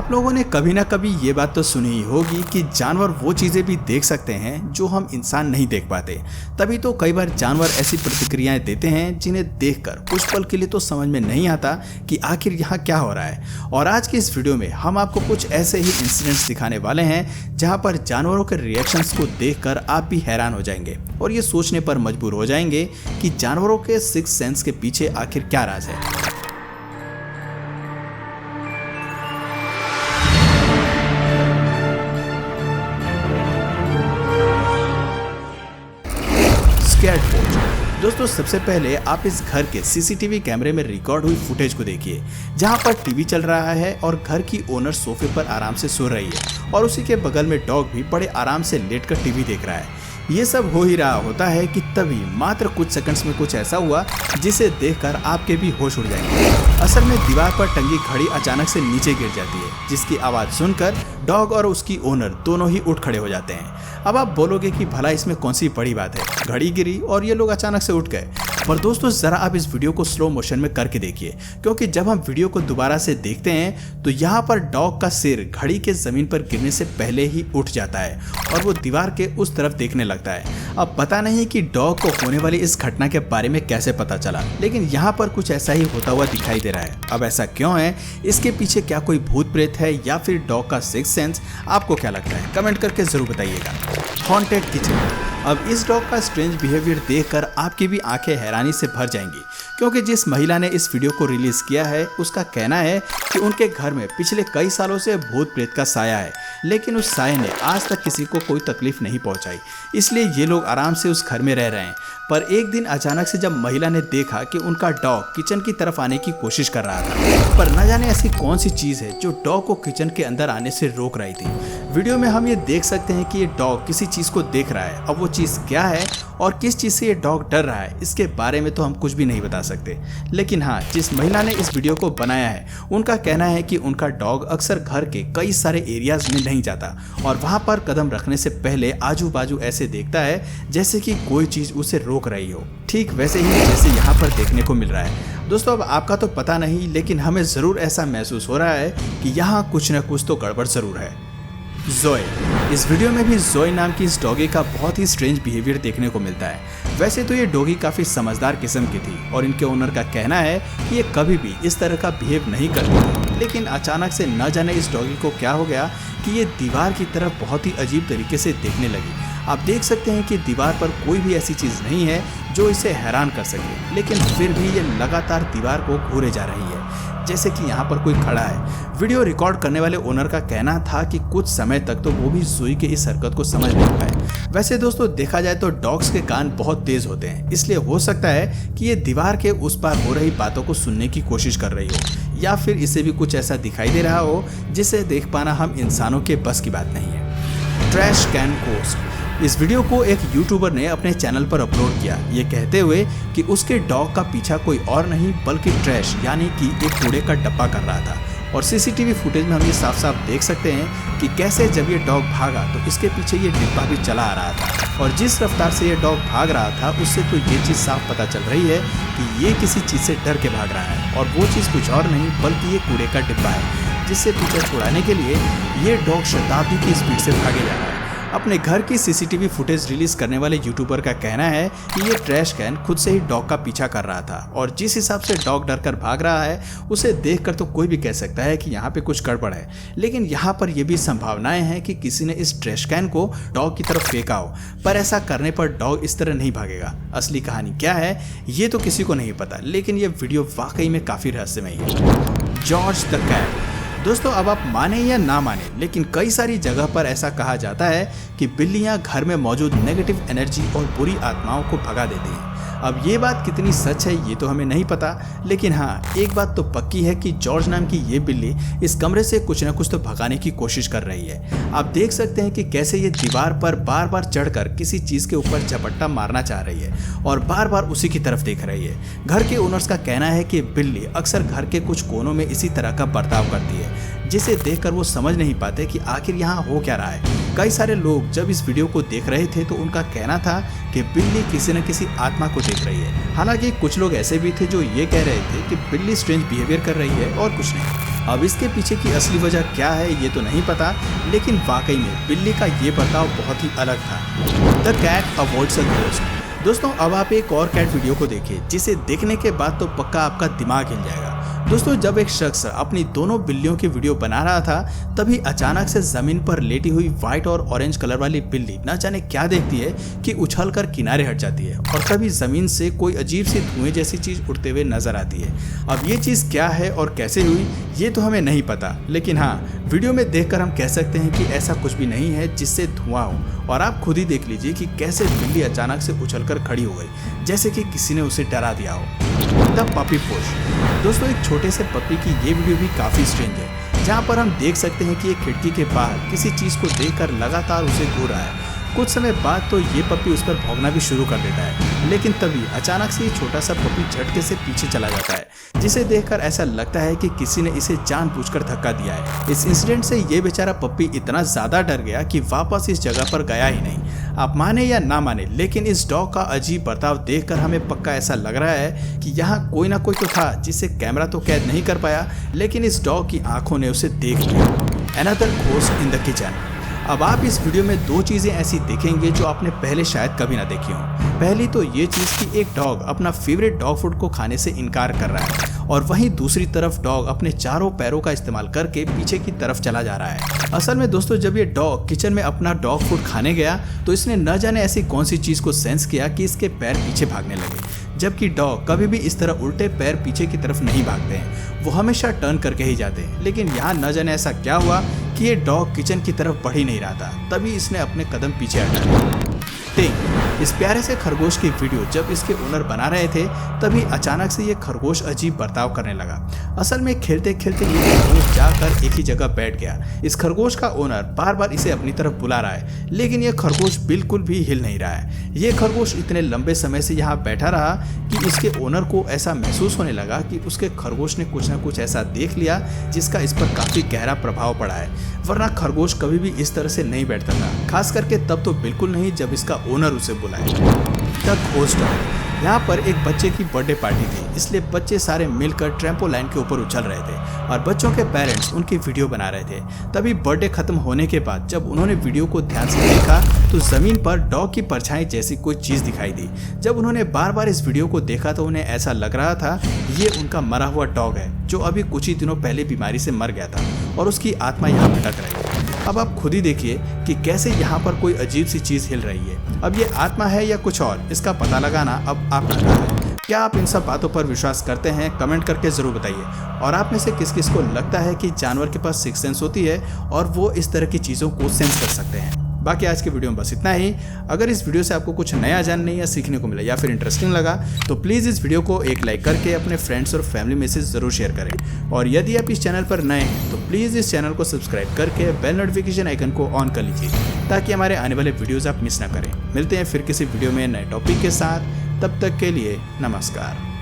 आप लोगों ने कभी ना कभी ये बात तो सुनी ही होगी कि जानवर वो चीज़ें भी देख सकते हैं जो हम इंसान नहीं देख पाते। तभी तो कई बार जानवर ऐसी प्रतिक्रियाएं देते हैं जिन्हें देखकर कुछ पल के लिए तो समझ में नहीं आता कि आखिर यहाँ क्या हो रहा है। और आज की इस वीडियो में हम आपको कुछ ऐसे ही इंसिडेंट्स दिखाने वाले हैं जहाँ पर जानवरों के रिएक्शंस को देखकर आप भी हैरान हो जाएंगे और ये सोचने पर मजबूर हो जाएंगे कि जानवरों के सिक्स सेंस के पीछे आखिर क्या राज है। दोस्तों सबसे पहले आप इस घर के सीसीटीवी कैमरे में रिकॉर्ड हुई फुटेज को देखिए, जहां पर टीवी चल रहा है और घर की ओनर सोफे पर आराम से सो रही है और उसी के बगल में डॉग भी बड़े आराम से लेटकर टीवी देख रहा है। ये सब हो ही रहा होता है कि तभी मात्र कुछ सेकंड्स में कुछ ऐसा हुआ जिसे देखकर आपके भी होश उड़ जाएंगे। असल में दीवार पर टंगी घड़ी अचानक से नीचे गिर जाती है, जिसकी आवाज सुनकर डॉग और उसकी ओनर दोनों ही उठ खड़े हो जाते हैं। अब आप बोलोगे कि भला इसमें कौन सी बड़ी बात है, घड़ी गिरी और ये लोग अचानक से उठ गए। पर दोस्तों जरा आप इस वीडियो को स्लो मोशन में करके देखिए, क्योंकि जब हम वीडियो को दोबारा से देखते हैं तो यहाँ पर डॉग का सिर घड़ी के जमीन पर गिरने से पहले ही उठ जाता है और वो दीवार के उस तरफ देखने लगता है। अब पता नहीं कि डॉग को होने वाली इस घटना के बारे में कैसे पता चला, लेकिन यहाँ पर कुछ ऐसा ही होता हुआ दिखाई दे रहा है। अब ऐसा क्यों है, इसके पीछे क्या कोई भूत प्रेत है या फिर डॉग का सिक्स सेंस, आपको क्या लगता है कमेंट करके जरूर बताइएगा। Haunted kitchen. अब इस डॉग का स्ट्रेंज बिहेवियर देखकर आपकी भी आंखें हैरानी से भर जाएंगी, क्योंकि जिस महिला ने इस वीडियो को रिलीज किया है उसका कहना है कि उनके घर में पिछले कई सालों से भूत प्रेत का साया है, लेकिन उस साये ने आज तक किसी को कोई तकलीफ नहीं पहुंचाई, इसलिए ये लोग आराम से उस घर में रह रहे हैं। पर एक दिन अचानक से जब महिला ने देखा कि उनका डॉग किचन की तरफ आने की कोशिश कर रहा था, पर न जाने ऐसी कौन सी चीज है जो डॉग को किचन के अंदर आने से रोक रही थी। वीडियो में हम ये देख सकते हैं कि ये डॉग किसी चीज को देख रहा है। अब वो चीज क्या है और किस चीज से ये डॉग डर रहा है, इसके बारे में तो हम कुछ भी नहीं बता सकते। लेकिन हाँ, जिस महिला ने इस वीडियो को बनाया है उनका कहना है कि उनका डॉग अक्सर घर के कई सारे एरियाज में नहीं जाता और वहां पर कदम रखने से पहले आजू बाजू ऐसे देखता है जैसे कि कोई चीज उसे रोक रही हो, ठीक वैसे ही जैसे यहाँ पर देखने को मिल रहा है। दोस्तों अब आपका तो पता नहीं, लेकिन हमें जरूर ऐसा महसूस हो रहा है कि यहाँ कुछ न कुछ तो गड़बड़ जरूर है। जोए। इस वीडियो में भी जोए नाम की इस डॉगी का बहुत ही स्ट्रेंज बिहेवियर देखने को मिलता है। वैसे तो ये डॉगी काफ़ी समझदार किस्म की थी और इनके ओनर का कहना है कि ये कभी भी इस तरह का बिहेव नहीं करती थी, लेकिन अचानक से न जाने इस डॉगी को क्या हो गया कि ये दीवार की तरफ बहुत ही अजीब तरीके से देखने लगी। आप देख सकते हैं कि दीवार पर कोई भी ऐसी चीज़ नहीं है जो इसे हैरान कर सके, लेकिन फिर भी ये लगातार दीवार को घूरे जा रही है, जैसे कि यहाँ पर कोई खड़ा है। वीडियो रिकॉर्ड करने वाले ओनर का कहना था कि कुछ समय तक तो वो भी जोई के इस हरकत को समझ नहीं पाए। वैसे दोस्तों देखा जाए तो डॉग्स के कान बहुत तेज होते हैं, इसलिए हो सकता है कि ये दीवार के उस पार हो रही बातों को सुनने की कोशिश कर रही हो, या फिर इसे भी कुछ ऐसा दिखाई दे रहा हो जिसे देख पाना हम इंसानों के बस की बात नहीं है। Trash can ghost. इस वीडियो को एक यूट्यूबर ने अपने चैनल पर अपलोड किया, ये कहते हुए कि उसके डॉग का पीछा कोई और नहीं बल्कि ट्रैश यानी कि एक कूड़े का डब्बा कर रहा था। और सीसीटीवी फुटेज में हम ये साफ साफ देख सकते हैं कि कैसे जब ये डॉग भागा तो इसके पीछे ये डिब्बा भी चला आ रहा था, और जिस रफ्तार से ये डॉग भाग रहा था उससे तो ये चीज़ साफ पता चल रही है कि ये किसी चीज़ से डर के भाग रहा है, और वो चीज़ कुछ और नहीं बल्कि ये कूड़े का डिब्बा है, जिससे पीछा छुड़ाने के लिए ये डॉग शताब्दी की स्पीड से भागे जा रहा है। अपने घर की सीसीटीवी फुटेज रिलीज करने वाले यूट्यूबर का कहना है कि ये ट्रैश कैन खुद से ही डॉग का पीछा कर रहा था, और जिस हिसाब से डॉग डर कर भाग रहा है उसे देखकर तो कोई भी कह सकता है कि यहाँ पे कुछ गड़बड़ है। लेकिन यहाँ पर यह भी संभावनाएं हैं कि किसी ने इस ट्रैश कैन को डॉग की तरफ फेंका हो, पर ऐसा करने पर डॉग इस तरह नहीं भागेगा। असली कहानी क्या है ये तो किसी को नहीं पता, लेकिन ये वीडियो वाकई में काफी रहस्यमयी है। George the cat. दोस्तों अब आप माने या ना माने, लेकिन कई सारी जगह पर ऐसा कहा जाता है कि बिल्लियां घर में मौजूद नेगेटिव एनर्जी और बुरी आत्माओं को भगा देती हैं। अब ये बात कितनी सच है ये तो हमें नहीं पता, लेकिन हाँ एक बात तो पक्की है कि जॉर्ज नाम की ये बिल्ली इस कमरे से कुछ न कुछ तो भगाने की कोशिश कर रही है। आप देख सकते हैं कि कैसे ये दीवार पर बार बार चढ़कर किसी चीज़ के ऊपर झपट्टा मारना चाह रही है और बार बार उसी की तरफ देख रही है। घर के ओनर्स का कहना है कि बिल्ली अक्सर घर के कुछ कोनों में इसी तरह का बर्ताव करती है, जिसे देखकर वो समझ नहीं पाते कि आखिर यहाँ हो क्या रहा है। कई सारे लोग जब इस वीडियो को देख रहे थे तो उनका कहना था कि बिल्ली किसी न किसी आत्मा को देख रही है। हालांकि कुछ लोग ऐसे भी थे जो ये कह रहे थे कि बिल्ली स्ट्रेंज बिहेवियर कर रही है और कुछ नहीं। अब इसके पीछे की असली वजह क्या है ये तो नहीं पता, लेकिन वाकई में बिल्ली का ये बर्ताव बहुत ही अलग था। The cat avoids a ghost. दोस्तों अब आप एक और कैट वीडियो को देखिए जिसे देखने के बाद तो पक्का आपका दिमाग हिल जाएगा। दोस्तों जब एक शख्स अपनी दोनों बिल्लियों की वीडियो बना रहा था तभी अचानक से जमीन पर लेटी हुई व्हाइट और ऑरेंज कलर वाली बिल्ली न जाने क्या देखती है कि उछल कर किनारे हट जाती है और तभी जमीन से कोई अजीब सी धुएं जैसी चीज उड़ते हुए नजर आती है। अब ये चीज क्या है और कैसे हुई ये तो हमें नहीं पता, लेकिन हाँ वीडियो में देखकर हम कह सकते हैं कि ऐसा कुछ भी नहीं है जिससे धुआं हो। और आप खुद ही देख लीजिए कि कैसे बिल्ली अचानक से उछलकर खड़ी हो गई जैसे कि किसी ने उसे डरा दिया हो। द पपी पोश। दोस्तों एक छोटे से पपी की ये वीडियो भी काफी स्ट्रेंज है, जहाँ पर हम देख सकते हैं कि एक खिड़की के बाहर किसी चीज को देखकर लगातार उसे घूर रहा है। कुछ समय बाद तो ये पपी उस पर भौंकना भी शुरू कर देता है, लेकिन तभी अचानक से ये छोटा सा पपी झटके से पीछे चला जाता है, जिसे देखकर ऐसा लगता है कि किसी ने इसे जानबूझकर धक्का दिया है। इस इंसिडेंट से ये बेचारा पपी इतना ज्यादा डर गया कि वापस इस जगह पर गया ही नहीं। आप माने या ना माने, लेकिन इस डॉग का अजीब बर्ताव देखकर हमें पक्का ऐसा लग रहा है कि यहाँ कोई ना कोई तो था जिसे कैमरा तो कैद नहीं कर पाया, लेकिन इस डॉग की आंखों ने उसे देख लिया। Another ghost in the kitchen. अब आप इस वीडियो में दो चीजें ऐसी देखेंगे जो आपने पहले शायद कभी ना देखी हो। पहली तो ये चीज कि एक डॉग अपना फेवरेट डॉग फूड को खाने से इनकार कर रहा है और वहीं दूसरी तरफ डॉग अपने चारों पैरों का इस्तेमाल करके पीछे की तरफ चला जा रहा है। असल में दोस्तों जब ये डॉग किचन में अपना डॉग फूड खाने गया तो इसने न जाने ऐसी कौन सी चीज को सेंस किया कि इसके पैर पीछे भागने लगे, जबकि डॉग कभी भी इस तरह उल्टे पैर पीछे की तरफ नहीं भागते हैं, वो हमेशा टर्न करके ही जाते हैं। लेकिन यहाँ न जाने ऐसा क्या हुआ कि ये डॉग किचन की तरफ बढ़ ही नहीं रहा था, तभी इसने अपने कदम पीछे हटा लिए। इस प्यारे से खरगोश की वीडियो जब इसके ओनर बना रहे थे तभी अचानक से ये खरगोश अजीब बर्ताव करने लगा। असल में खेलते खेलते ये खरगोश जाकर एक ही जगह बैठ गया। इस खरगोश का ओनर बार बार इसे अपनी तरफ बुला रहा है, लेकिन ये खरगोश बिल्कुल भी हिल नहीं रहा है। ये खरगोश इतने लंबे समय से यहाँ बैठा रहा कि इसके ओनर को ऐसा महसूस होने लगा कि उसके खरगोश ने कुछ ना कुछ ऐसा देख लिया जिसका इस पर काफी गहरा प्रभाव पड़ा है, वरना खरगोश कभी भी इस तरह से नहीं बैठता था, खास करके तब तो बिल्कुल नहीं जब इसका ओनर उसे बुलाए। The ghost dog. यहाँ पर एक बच्चे की बर्थडे पार्टी थी, इसलिए बच्चे सारे मिलकर ट्रैम्पोलाइन के ऊपर उछल रहे थे और बच्चों के पेरेंट्स उनकी वीडियो बना रहे थे। तभी बर्थडे खत्म होने के बाद जब उन्होंने वीडियो को ध्यान से देखा तो जमीन पर डॉग की परछाई जैसी कोई चीज दिखाई दी। जब उन्होंने बार बार इस वीडियो को देखा तो उन्हें ऐसा लग रहा था ये उनका मरा हुआ डॉग है जो अभी कुछ ही दिनों पहले बीमारी से मर गया था और उसकी आत्मा यहाँ भटक रही है। अब आप खुद ही देखिए कि कैसे यहाँ पर कोई अजीब सी चीज हिल रही है। अब ये आत्मा है या कुछ और, इसका पता लगाना अब आपका काम है। क्या आप इन सब बातों पर विश्वास करते हैं? कमेंट करके जरूर बताइए। और आप में से किस किस को लगता है कि जानवर के पास सिक्स सेंस होती है और वो इस तरह की चीज़ों को सेंस कर सकते हैं? बाकी आज के वीडियो में बस इतना ही। अगर इस वीडियो से आपको कुछ नया जानने या सीखने को मिला या फिर इंटरेस्टिंग लगा तो प्लीज़ इस वीडियो को एक लाइक करके अपने फ्रेंड्स और फैमिली में से ज़रूर शेयर करें। और यदि आप इस चैनल पर नए हैं तो प्लीज़ इस चैनल को सब्सक्राइब करके बेल नोटिफिकेशन आइकन को ऑन कर लीजिए ताकि हमारे आने वाले वीडियोज़ आप मिस ना करें। मिलते हैं फिर किसी वीडियो में नए टॉपिक के साथ, तब तक के लिए नमस्कार।